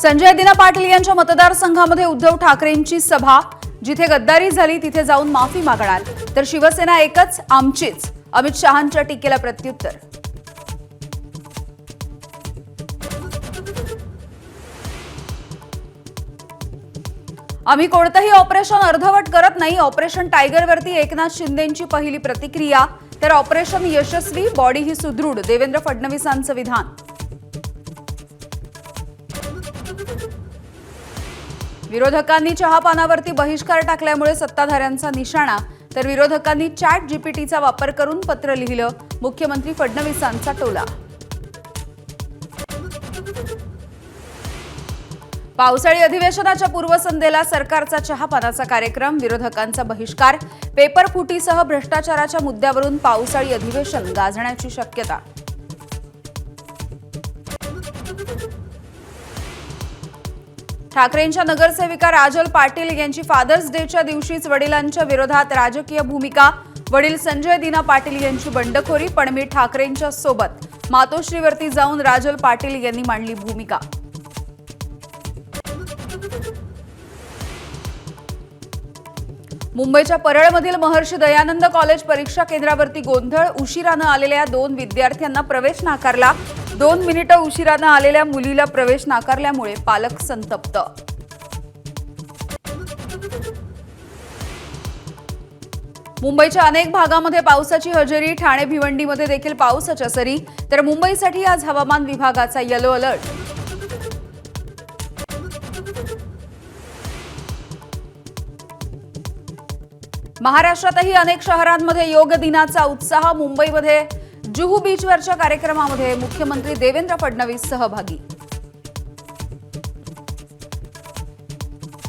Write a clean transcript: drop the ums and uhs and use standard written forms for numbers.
संजय दिना पाटील यांच्या मतदारसंघामध्ये उद्धव ठाकरेंची सभा। जिथे गद्दारी झाली तिथे जाऊन माफी मागणार, तर शिवसेना एकच आमचीच, अमित शहांच्या टीकेला प्रत्युत्तर। आम्ही कोणतेही ऑपरेशन अर्धवट करत नाही। ऑपरेशन टायगरवरती एकनाथ शिंदेंची पहिली प्रतिक्रिया, तर ऑपरेशन यशस्वी, बॉडी ही सुदृढ, देवेंद्र फडणवीसांचं विधान। विरोधकांनी चहापानावरती बहिष्कार टाकल्यामुळे सत्ताधाऱ्यांचा निशाणा, तर विरोधकांनी चॅट जीपीटीचा वापर करून पत्र लिहिलं, मुख्यमंत्री फडणवीसांचा टोला। पावसाळी अधिवेशनाच्या पूर्वसंध्येला सरकारचा चहापानाचा कार्यक्रम, विरोधकांचा बहिष्कार, पेपर फुटीसह भ्रष्टाचाराच्या मुद्द्यावरून पावसाळी अधिवेशन गाजण्याची शक्यता। ठाकरेंच्या नगरसेविका राजल पाटील यांची फादर्स डेच्या दिवशीच वडिलांच्या विरोधात राजकीय भूमिका। वडील संजय दिना पाटील यांची बंडखोरी, पण मी ठाकरेंच्या सोबत, मातोश्रीवरती जाऊन राजल पाटील यांनी मांडली भूमिका। मुंबईच्या परळमधील महर्षी दयानंद कॉलेज परीक्षा केंद्रावरती गोंधळ, उशिरानं आलेल्या 2 विद्यार्थ्यांना प्रवेश नाकारला। 2 मिनिटं उशिरानं आलेल्या मुलीला प्रवेश नाकारल्यामुळे पालक संतप्त। मुंबईच्या अनेक भागांमध्ये पावसाची हजेरी, ठाणे भिवंडीमध्ये देखील पावसाच्या सरी, तर मुंबईसाठी आज हवामान विभागाचा येलो अलर्ट। महाराष्ट्रातही अनेक शहरांमध्ये योग दिनाचा उत्साह। मुंबईमध्ये जुहू बीचवरच्या कार्यक्रमामध्ये मुख्यमंत्री देवेंद्र फडणवीस सहभागी।